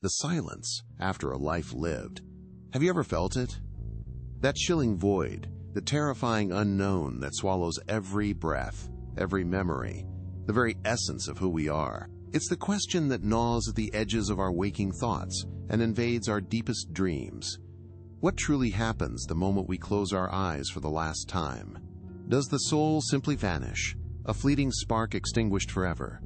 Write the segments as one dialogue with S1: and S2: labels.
S1: The silence after a life lived. Have you ever felt it? That chilling void, the terrifying unknown that swallows every breath, every memory, the very essence of who we are. It's the question that gnaws at the edges of our waking thoughts and invades our deepest dreams. What truly happens the moment we close our eyes for the last time? Does the soul simply vanish, a fleeting spark extinguished forever?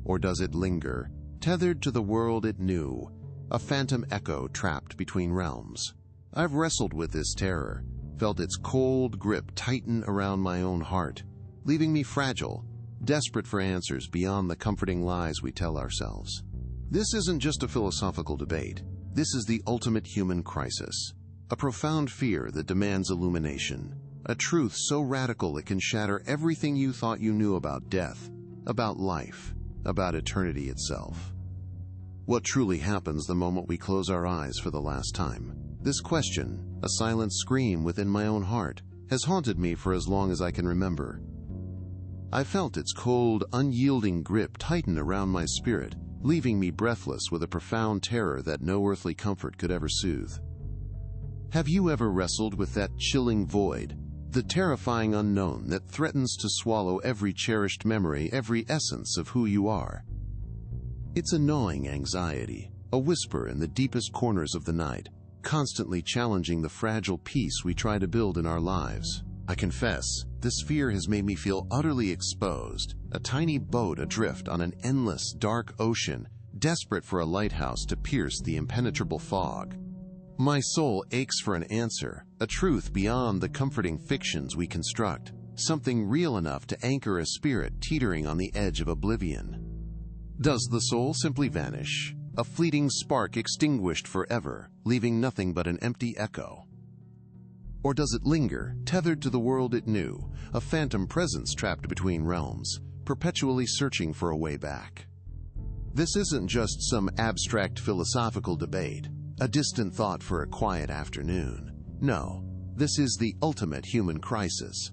S1: Or does it linger, tethered to the world it knew, a phantom echo trapped between realms? I've wrestled with this terror, felt its cold grip tighten around my own heart, leaving me fragile, desperate for answers beyond the comforting lies we tell ourselves. This isn't just a philosophical debate. This is the ultimate human crisis. A profound fear that demands illumination. A truth so radical it can shatter everything you thought you knew about death, about life, about eternity itself. What truly happens the moment we close our eyes for the last time? This question, a silent scream within my own heart, has haunted me for as long as I can remember. I felt its cold, unyielding grip tighten around my spirit, leaving me breathless with a profound terror that no earthly comfort could ever soothe. Have you ever wrestled with that chilling void, the terrifying unknown that threatens to swallow every cherished memory, every essence of who you are? It's a gnawing anxiety, a whisper in the deepest corners of the night, constantly challenging the fragile peace we try to build in our lives. I confess, this fear has made me feel utterly exposed, a tiny boat adrift on an endless, dark ocean, desperate for a lighthouse to pierce the impenetrable fog. My soul aches for an answer, a truth beyond the comforting fictions we construct, something real enough to anchor a spirit teetering on the edge of oblivion. Does the soul simply vanish, a fleeting spark extinguished forever, leaving nothing but an empty echo? Or does it linger, tethered to the world it knew, a phantom presence trapped between realms, perpetually searching for a way back? This isn't just some abstract philosophical debate, a distant thought for a quiet afternoon. No, this is the ultimate human crisis.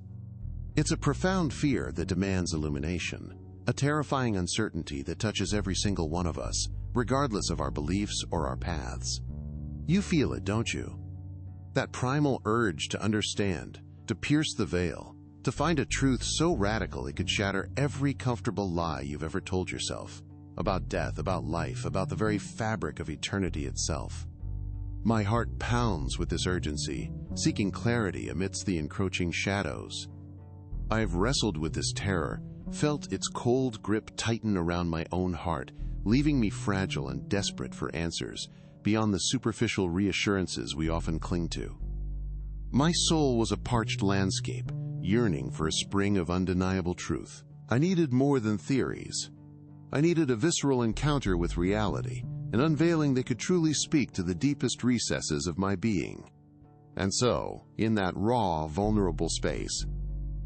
S1: It's a profound fear that demands illumination, a terrifying uncertainty that touches every single one of us, regardless of our beliefs or our paths. You feel it, don't you? That primal urge to understand, to pierce the veil, to find a truth so radical it could shatter every comfortable lie you've ever told yourself, about death, about life, about the very fabric of eternity itself. My heart pounds with this urgency, seeking clarity amidst the encroaching shadows. I have wrestled with this terror, felt its cold grip tighten around my own heart, leaving me fragile and desperate for answers beyond the superficial reassurances we often cling to. My soul was a parched landscape, yearning for a spring of undeniable truth. I needed more than theories. I needed a visceral encounter with reality, an unveiling that could truly speak to the deepest recesses of my being. And so, in that raw, vulnerable space,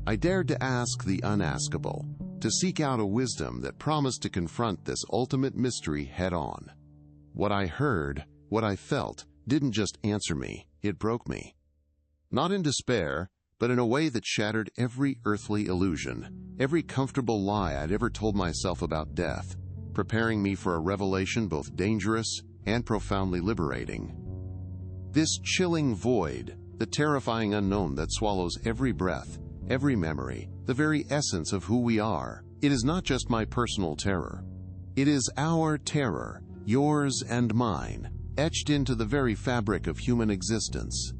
S1: I dared to ask the unaskable, to seek out a wisdom that promised to confront this ultimate mystery head-on. What I heard, what I felt, didn't just answer me, it broke me. Not in despair, but in a way that shattered every earthly illusion, every comfortable lie I'd ever told myself about death, preparing me for a revelation both dangerous and profoundly liberating. This chilling void, the terrifying unknown that swallows every breath, every memory, the very essence of who we are, it is not just my personal terror. It is our terror, yours and mine, etched into the very fabric of human existence.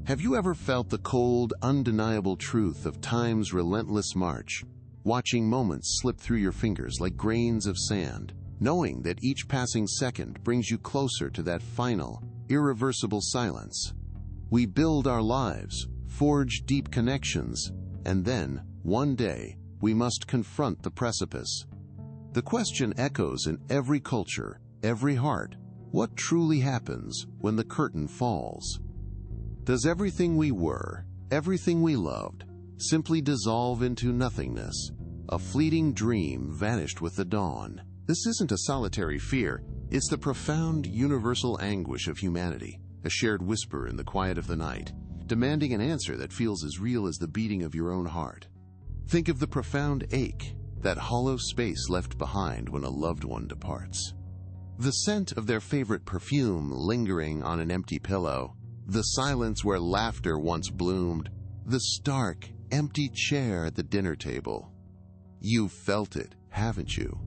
S1: Have you ever felt the cold, undeniable truth of time's relentless march, watching moments slip through your fingers like grains of sand, knowing that each passing second brings you closer to that final, irreversible silence? We build our lives, forge deep connections, and then, one day, we must confront the precipice. The question echoes in every culture, every heart. What truly happens when the curtain falls? Does everything we were, everything we loved, simply dissolve into nothingness? A fleeting dream vanished with the dawn. This isn't a solitary fear, it's the profound universal anguish of humanity, a shared whisper in the quiet of the night, demanding an answer that feels as real as the beating of your own heart. Think of the profound ache, that hollow space left behind when a loved one departs. The scent of their favorite perfume lingering on an empty pillow, the silence where laughter once bloomed, the stark, empty chair at the dinner table. You've felt it, haven't you?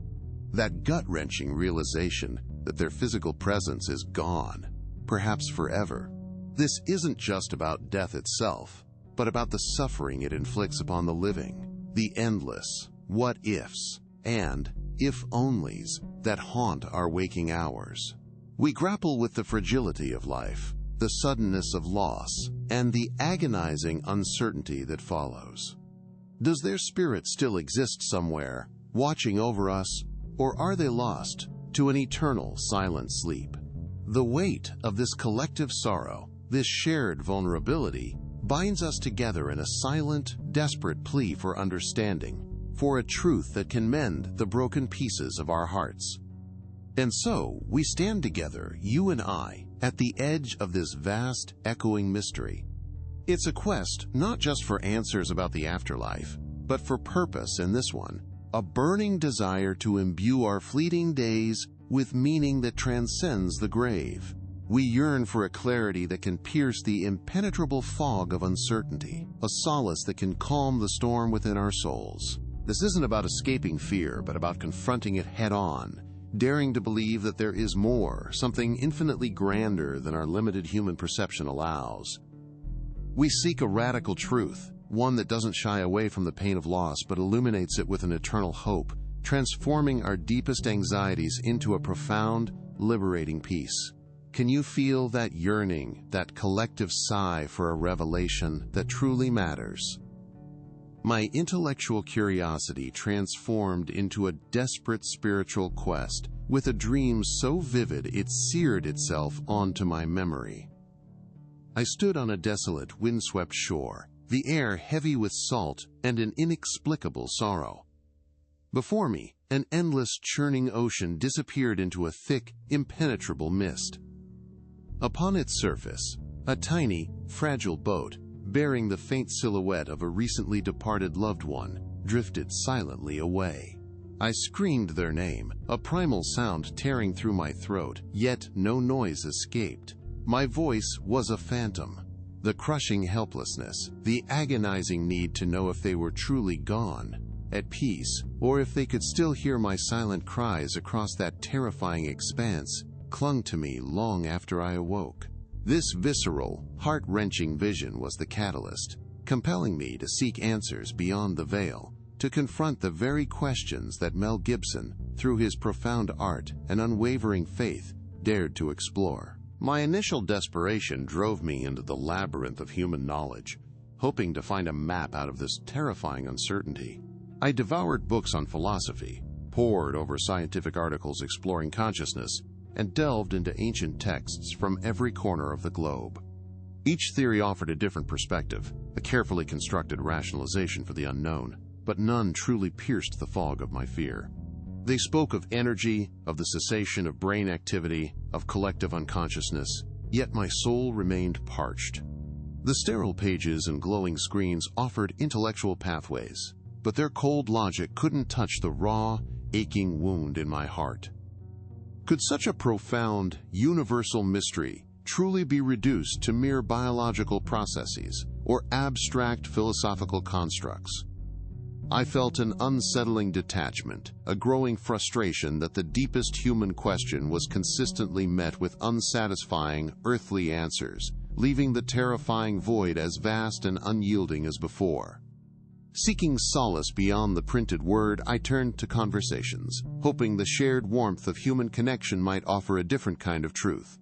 S1: That gut-wrenching realization that their physical presence is gone, perhaps forever. This isn't just about death itself, but about the suffering it inflicts upon the living, the endless what-ifs and if-onlys that haunt our waking hours. We grapple with the fragility of life, the suddenness of loss, and the agonizing uncertainty that follows. Does their spirit still exist somewhere, watching over us, or are they lost to an eternal silent sleep? The weight of this collective sorrow, this shared vulnerability, binds us together in a silent, desperate plea for understanding, for a truth that can mend the broken pieces of our hearts. And so, we stand together, you and I, at the edge of this vast, echoing mystery. It's a quest not just for answers about the afterlife, but for purpose in this one, a burning desire to imbue our fleeting days with meaning that transcends the grave. We yearn for a clarity that can pierce the impenetrable fog of uncertainty, a solace that can calm the storm within our souls. This isn't about escaping fear, but about confronting it head-on, daring to believe that there is more, something infinitely grander than our limited human perception allows. We seek a radical truth, one that doesn't shy away from the pain of loss but illuminates it with an eternal hope, transforming our deepest anxieties into a profound, liberating peace. Can you feel that yearning, that collective sigh for a revelation that truly matters? My intellectual curiosity transformed into a desperate spiritual quest, with a dream so vivid it seared itself onto my memory. I stood on a desolate, windswept shore, the air heavy with salt and an inexplicable sorrow. Before me, an endless, churning ocean disappeared into a thick, impenetrable mist. Upon its surface, a tiny, fragile boat, bearing the faint silhouette of a recently departed loved one, drifted silently away. I screamed their name, a primal sound tearing through my throat, yet no noise escaped. My voice was a phantom. The crushing helplessness, the agonizing need to know if they were truly gone, at peace, or if they could still hear my silent cries across that terrifying expanse, clung to me long after I awoke. This visceral, heart-wrenching vision was the catalyst, compelling me to seek answers beyond the veil, to confront the very questions that Mel Gibson, through his profound art and unwavering faith, dared to explore. My initial desperation drove me into the labyrinth of human knowledge, hoping to find a map out of this terrifying uncertainty. I devoured books on philosophy, pored over scientific articles exploring consciousness, and delved into ancient texts from every corner of the globe. Each theory offered a different perspective, a carefully constructed rationalization for the unknown, but none truly pierced the fog of my fear. They spoke of energy, of the cessation of brain activity, of collective unconsciousness, yet my soul remained parched. The sterile pages and glowing screens offered intellectual pathways, but their cold logic couldn't touch the raw, aching wound in my heart. Could such a profound, universal mystery truly be reduced to mere biological processes or abstract philosophical constructs? I felt an unsettling detachment, a growing frustration that the deepest human question was consistently met with unsatisfying, earthly answers, leaving the terrifying void as vast and unyielding as before. Seeking solace beyond the printed word, I turned to conversations, hoping the shared warmth of human connection might offer a different kind of truth.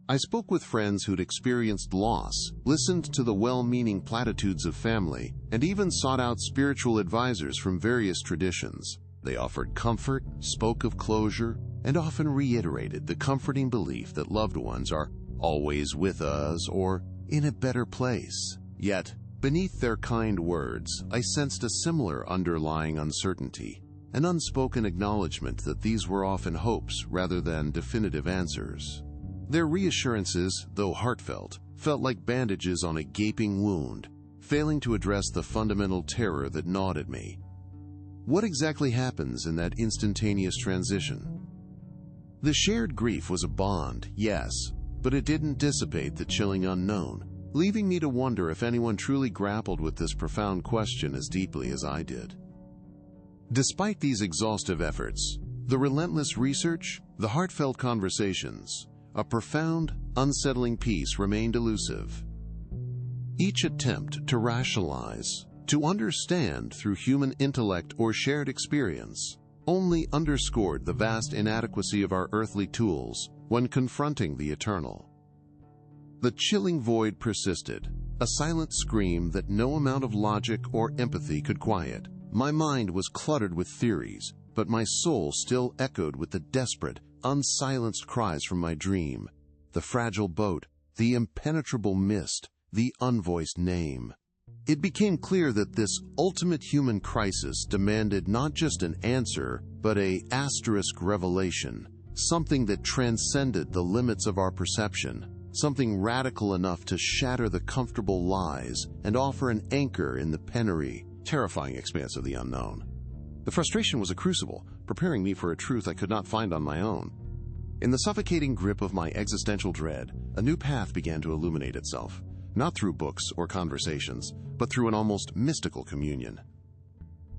S1: I spoke with friends who'd experienced loss, listened to the well-meaning platitudes of family, and even sought out spiritual advisors from various traditions. They offered comfort, spoke of closure, and often reiterated the comforting belief that loved ones are always with us or in a better place. Yet, beneath their kind words, I sensed a similar underlying uncertainty, an unspoken acknowledgement that these were often hopes rather than definitive answers. Their reassurances, though heartfelt, felt like bandages on a gaping wound, failing to address the fundamental terror that gnawed at me. What exactly happens in that instantaneous transition? The shared grief was a bond, yes, but it didn't dissipate the chilling unknown, leaving me to wonder if anyone truly grappled with this profound question as deeply as I did. Despite these exhaustive efforts, the relentless research, the heartfelt conversations, a profound, unsettling peace remained elusive. Each attempt to rationalize, to understand through human intellect or shared experience, only underscored the vast inadequacy of our earthly tools when confronting the eternal. The chilling void persisted, a silent scream that no amount of logic or empathy could quiet. My mind was cluttered with theories, but my soul still echoed with the desperate, unsilenced cries from my dream, the fragile boat, the impenetrable mist, the unvoiced name. It became clear that this ultimate human crisis demanded not just an answer, but an asterisk revelation, something that transcended the limits of our perception, something radical enough to shatter the comfortable lies and offer an anchor in the penury, terrifying expanse of the unknown. The frustration was a crucible, preparing me for a truth I could not find on my own. In the suffocating grip of my existential dread, a new path began to illuminate itself, not through books or conversations, but through an almost mystical communion.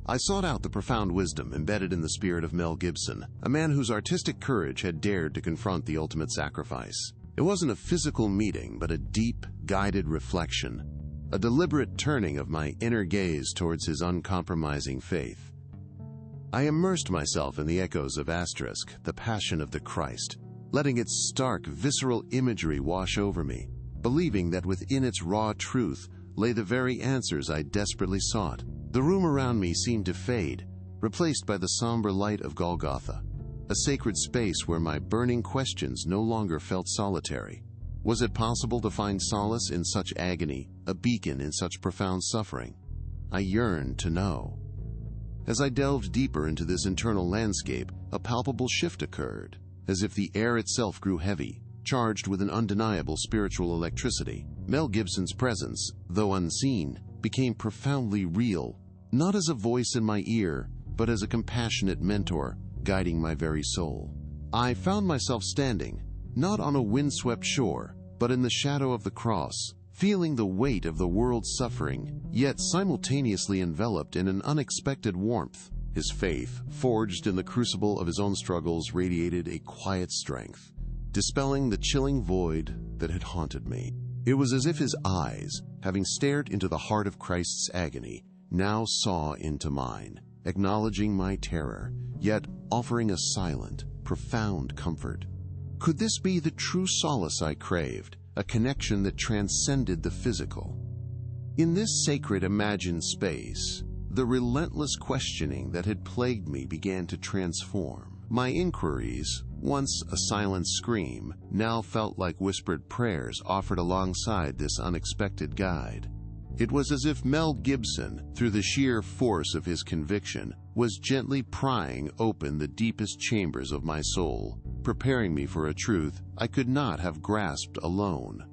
S1: I sought out the profound wisdom embedded in the spirit of Mel Gibson, a man whose artistic courage had dared to confront the ultimate sacrifice. It wasn't a physical meeting, but a deep, guided reflection, a deliberate turning of my inner gaze towards his uncompromising faith. I immersed myself in the echoes of Asterisk, the Passion of the Christ, letting its stark, visceral imagery wash over me, believing that within its raw truth lay the very answers I desperately sought. The room around me seemed to fade, replaced by the somber light of Golgotha, a sacred space where my burning questions no longer felt solitary. Was it possible to find solace in such agony, a beacon in such profound suffering? I yearned to know. As I delved deeper into this internal landscape, a palpable shift occurred, as if the air itself grew heavy, charged with an undeniable spiritual electricity. Mel Gibson's presence, though unseen, became profoundly real, not as a voice in my ear, but as a compassionate mentor guiding my very soul. I found myself standing, not on a windswept shore, but in the shadow of the cross, feeling the weight of the world's suffering, yet simultaneously enveloped in an unexpected warmth. His faith, forged in the crucible of his own struggles, radiated a quiet strength, dispelling the chilling void that had haunted me. It was as if his eyes, having stared into the heart of Christ's agony, now saw into mine, acknowledging my terror, yet offering a silent, profound comfort. Could this be the true solace I craved, a connection that transcended the physical? In this sacred imagined space, the relentless questioning that had plagued me began to transform. My inquiries, once a silent scream, now felt like whispered prayers offered alongside this unexpected guide. It was as if Mel Gibson, through the sheer force of his conviction, was gently prying open the deepest chambers of my soul, preparing me for a truth I could not have grasped alone.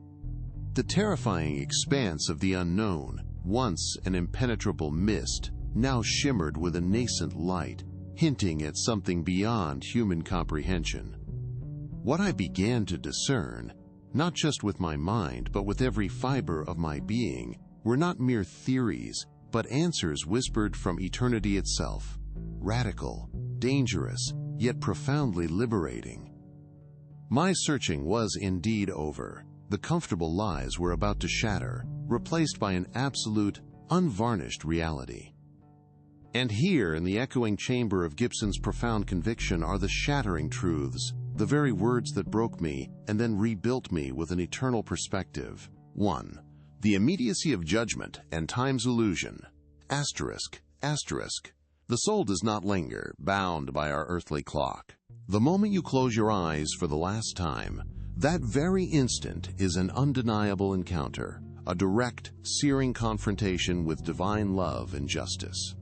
S1: The terrifying expanse of the unknown, once an impenetrable mist, now shimmered with a nascent light, hinting at something beyond human comprehension. What I began to discern, not just with my mind but with every fiber of my being, were not mere theories, but answers whispered from eternity itself, radical, dangerous, yet profoundly liberating. My searching was indeed over. The comfortable lies were about to shatter, replaced by an absolute, unvarnished reality. And here, in the echoing chamber of Gibson's profound conviction, are the shattering truths, the very words that broke me and then rebuilt me with an eternal perspective. 1. The immediacy of judgment and time's illusion. Asterisk, asterisk. The soul does not linger, bound by our earthly clock. The moment you close your eyes for the last time, that very instant is an undeniable encounter, a direct, searing confrontation with divine love and justice.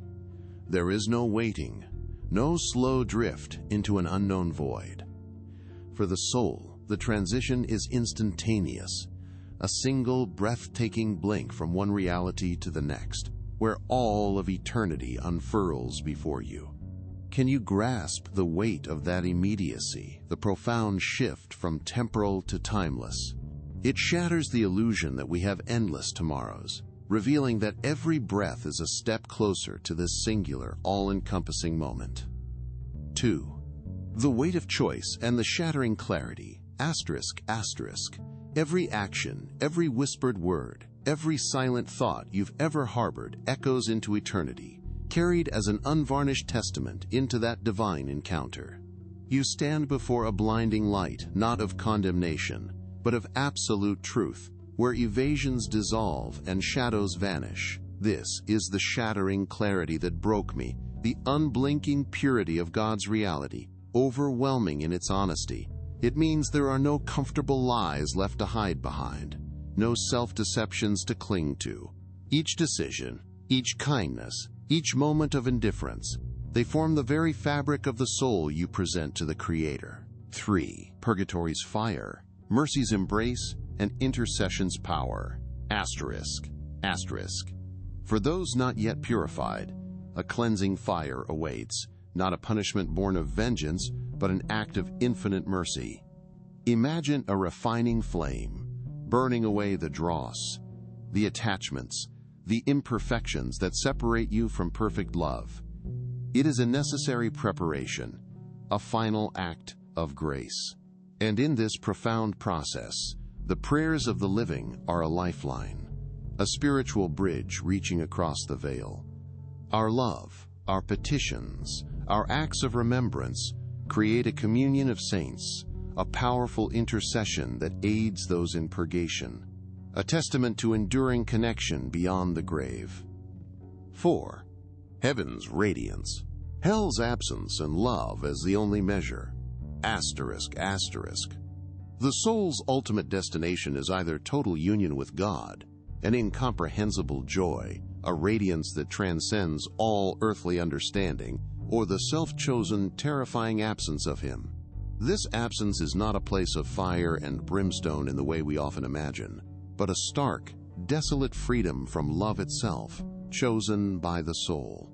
S1: There is no waiting, no slow drift into an unknown void. For the soul, the transition is instantaneous, a single breathtaking blink from one reality to the next, where all of eternity unfurls before you. Can you grasp the weight of that immediacy, the profound shift from temporal to timeless? It shatters the illusion that we have endless tomorrows, revealing that every breath is a step closer to this singular, all-encompassing moment. 2. The weight of choice and the shattering clarity. ***. Every action, every whispered word, every silent thought you've ever harbored echoes into eternity, carried as an unvarnished testament into that divine encounter. You stand before a blinding light, not of condemnation, but of absolute truth, where evasions dissolve and shadows vanish. This is the shattering clarity that broke me, the unblinking purity of God's reality, overwhelming in its honesty. It means there are no comfortable lies left to hide behind, no self-deceptions to cling to. Each decision, each kindness, each moment of indifference, they form the very fabric of the soul you present to the Creator. 3. Purgatory's fire, mercy's embrace, and intercession's power. ***. For those not yet purified, a cleansing fire awaits, not a punishment born of vengeance, but an act of infinite mercy. Imagine a refining flame, burning away the dross, the attachments, the imperfections that separate you from perfect love. It is a necessary preparation, a final act of grace. And in this profound process, the prayers of the living are a lifeline, a spiritual bridge reaching across the veil. Our love, our petitions, our acts of remembrance create a communion of saints, a powerful intercession that aids those in purgation, a testament to enduring connection beyond the grave. 4. Heaven's radiance, hell's absence, and love as the only measure. ***. The soul's ultimate destination is either total union with God, an incomprehensible joy, a radiance that transcends all earthly understanding, or the self-chosen, terrifying absence of Him. This absence is not a place of fire and brimstone in the way we often imagine, but a stark, desolate freedom from love itself, chosen by the soul.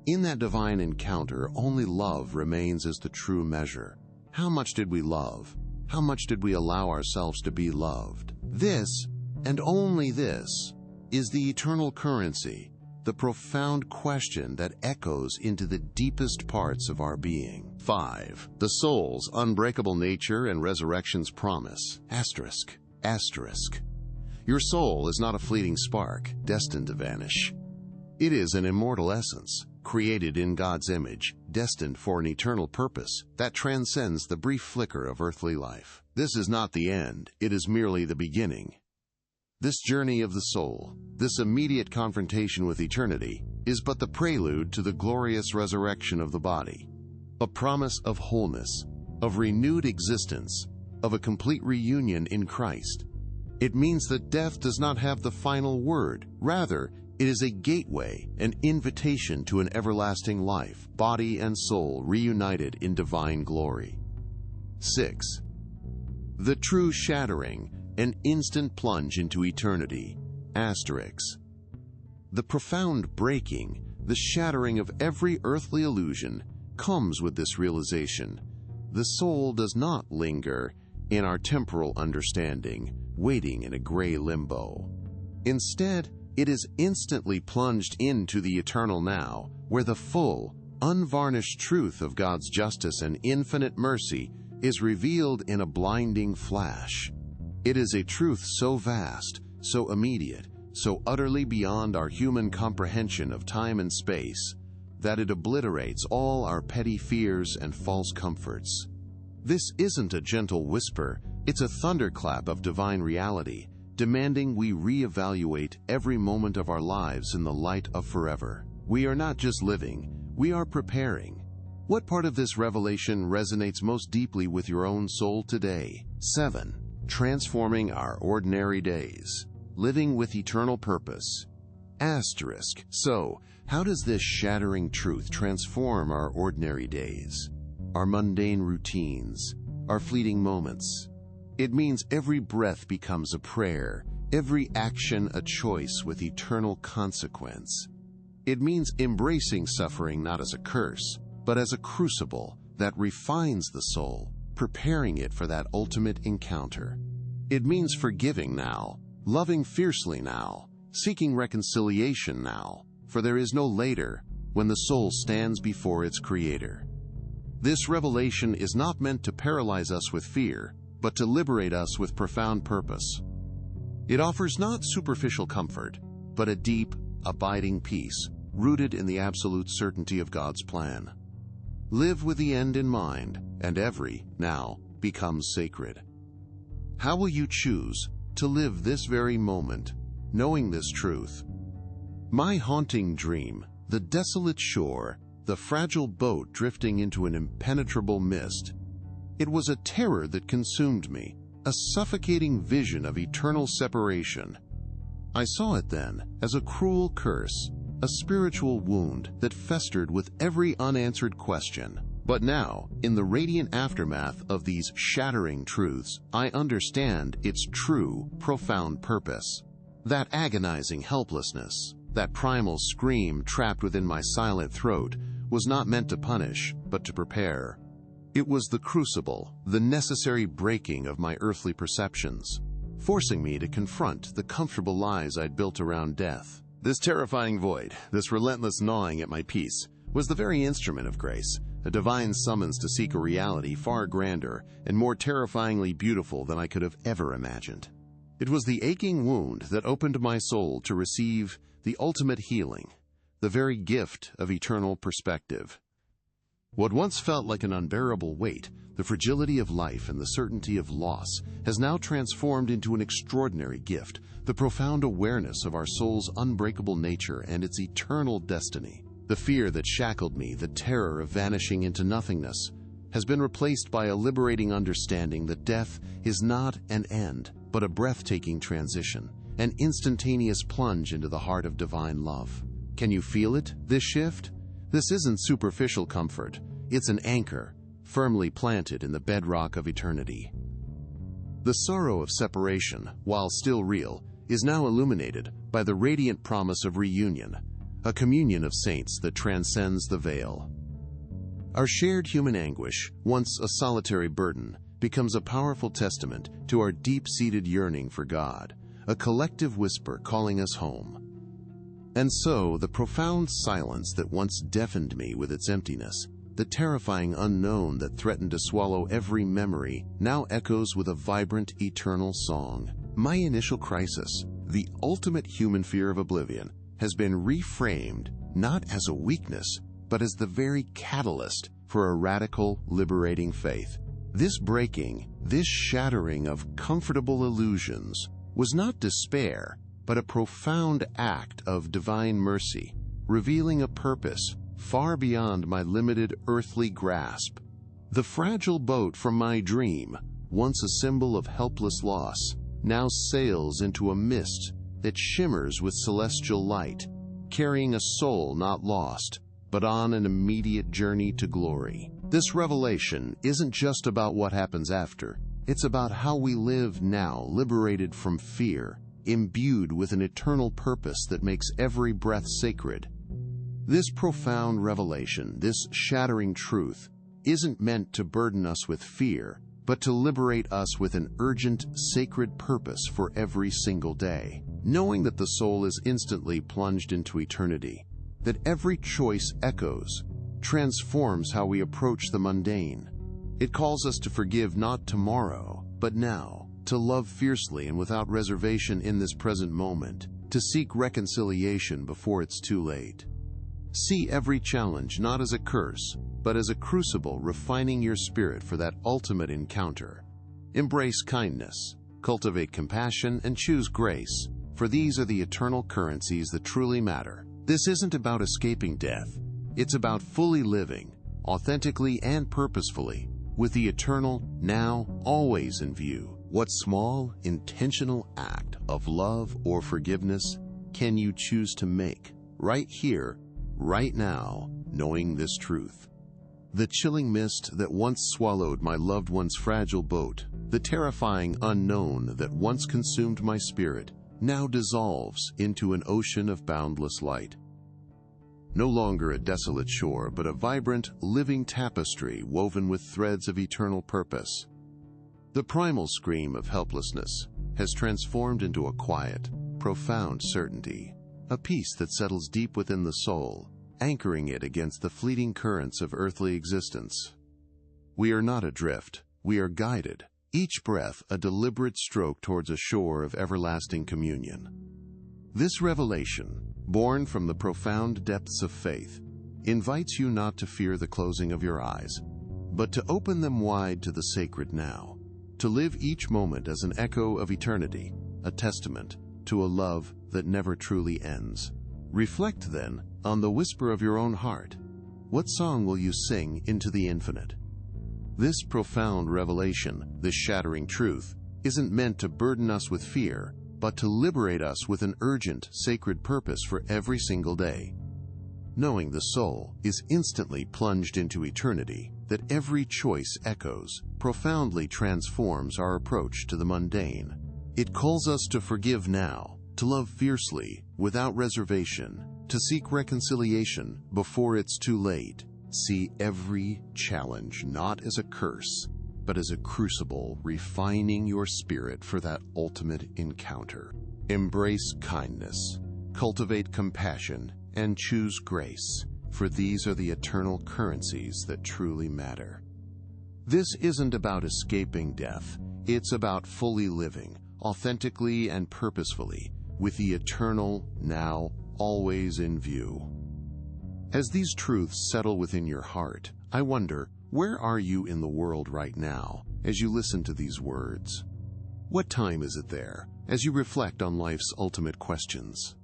S1: In that divine encounter, only love remains as the true measure. How much did we love? How much did we allow ourselves to be loved? This, and only this, is the eternal currency, the profound question that echoes into the deepest parts of our being. 5. The soul's unbreakable nature and resurrection's promise. ***. Your soul is not a fleeting spark, destined to vanish. It is an immortal essence, created in God's image, destined for an eternal purpose that transcends the brief flicker of earthly life. This is not the end, it is merely the beginning. This journey of the soul, this immediate confrontation with eternity, is but the prelude to the glorious resurrection of the body, a promise of wholeness, of renewed existence, of a complete reunion in Christ. It means that death does not have the final word. Rather, it is a gateway, an invitation to an everlasting life, body and soul reunited in divine glory. 6. The true shattering, an instant plunge into eternity. ***. The profound breaking, the shattering of every earthly illusion, comes with this realization. The soul does not linger in our temporal understanding, waiting in a gray limbo. Instead, it is instantly plunged into the eternal now, where the full, unvarnished truth of God's justice and infinite mercy is revealed in a blinding flash. It is a truth so vast, so immediate, so utterly beyond our human comprehension of time and space, that it obliterates all our petty fears and false comforts. This isn't a gentle whisper, it's a thunderclap of divine reality, demanding we reevaluate every moment of our lives in the light of forever. We are not just living, we are preparing. What part of this revelation resonates most deeply with your own soul today? 7. Transforming our ordinary days, living with eternal purpose. ***. So, how does this shattering truth transform our ordinary days, our mundane routines, our fleeting moments? It means every breath becomes a prayer, every action a choice with eternal consequence. It means embracing suffering not as a curse, but as a crucible that refines the soul, preparing it for that ultimate encounter. It means forgiving now, loving fiercely now, seeking reconciliation now, for there is no later when the soul stands before its Creator. This revelation is not meant to paralyze us with fear, but to liberate us with profound purpose. It offers not superficial comfort, but a deep, abiding peace, rooted in the absolute certainty of God's plan. Live with the end in mind, and every now becomes sacred. How will you choose to live this very moment, knowing this truth? My haunting dream, the desolate shore, the fragile boat drifting into an impenetrable mist. It was a terror that consumed me, a suffocating vision of eternal separation. I saw it then as a cruel curse, a spiritual wound that festered with every unanswered question. But now, in the radiant aftermath of these shattering truths, I understand its true, profound purpose. That agonizing helplessness, that primal scream trapped within my silent throat, was not meant to punish, but to prepare. It was the crucible, the necessary breaking of my earthly perceptions, forcing me to confront the comfortable lies I'd built around death. This terrifying void, this relentless gnawing at my peace, was the very instrument of grace, a divine summons to seek a reality far grander and more terrifyingly beautiful than I could have ever imagined. It was the aching wound that opened my soul to receive the ultimate healing, the very gift of eternal perspective. What once felt like an unbearable weight, the fragility of life and the certainty of loss, has now transformed into an extraordinary gift, the profound awareness of our soul's unbreakable nature and its eternal destiny. The fear that shackled me, the terror of vanishing into nothingness, has been replaced by a liberating understanding that death is not an end, but a breathtaking transition, an instantaneous plunge into the heart of divine love. Can you feel it, this shift? This isn't superficial comfort. It's an anchor, firmly planted in the bedrock of eternity. The sorrow of separation, while still real, is now illuminated by the radiant promise of reunion, a communion of saints that transcends the veil. Our shared human anguish, once a solitary burden, becomes a powerful testament to our deep-seated yearning for God, a collective whisper calling us home. And so, the profound silence that once deafened me with its emptiness, the terrifying unknown that threatened to swallow every memory, now echoes with a vibrant, eternal song. My initial crisis, the ultimate human fear of oblivion, has been reframed not as a weakness, but as the very catalyst for a radical, liberating faith. This breaking, this shattering of comfortable illusions was not despair, but a profound act of divine mercy, revealing a purpose far beyond my limited earthly grasp. The fragile boat from my dream, once a symbol of helpless loss, now sails into a mist that shimmers with celestial light, carrying a soul not lost, but on an immediate journey to glory. This revelation isn't just about what happens after. It's about how we live now, liberated from fear, imbued with an eternal purpose that makes every breath sacred. This profound revelation, this shattering truth, isn't meant to burden us with fear, but to liberate us with an urgent, sacred purpose for every single day. Knowing that the soul is instantly plunged into eternity, that every choice echoes, transforms how we approach the mundane. It calls us to forgive not tomorrow, but now, to love fiercely and without reservation in this present moment, to seek reconciliation before it's too late. See every challenge not as a curse, but as a crucible refining your spirit for that ultimate encounter. Embrace kindness, cultivate compassion, and choose grace, for these are the eternal currencies that truly matter. This isn't about escaping death. It's about fully living, authentically and purposefully, with the eternal now always in view. What small, intentional act of love or forgiveness can you choose to make right here, right now, knowing this truth? The chilling mist that once swallowed my loved one's fragile boat, the terrifying unknown that once consumed my spirit, now dissolves into an ocean of boundless light. no longer a desolate shore, but a vibrant, living tapestry woven with threads of eternal purpose. The primal scream of helplessness has transformed into a quiet, profound certainty, a peace that settles deep within the soul, anchoring it against the fleeting currents of earthly existence. We are not adrift, we are guided, each breath a deliberate stroke towards a shore of everlasting communion. This revelation, born from the profound depths of faith, invites you not to fear the closing of your eyes, but to open them wide to the sacred now, to live each moment as an echo of eternity, a testament to a love that never truly ends. Reflect, then, on the whisper of your own heart. What song will you sing into the infinite? This profound revelation, this shattering truth, isn't meant to burden us with fear, but to liberate us with an urgent, sacred purpose for every single day. Knowing the soul is instantly plunged into eternity, that every choice echoes, profoundly transforms our approach to the mundane. It calls us to forgive now, to love fiercely, without reservation, to seek reconciliation before it's too late. See every challenge not as a curse, but as a crucible refining your spirit for that ultimate encounter. Embrace kindness, cultivate compassion, and choose grace, for these are the eternal currencies that truly matter. This isn't about escaping death, it's about fully living, authentically and purposefully, with the eternal, now, always in view. As these truths settle within your heart, I wonder, where are you in the world right now as you listen to these words? What time is it there as you reflect on life's ultimate questions?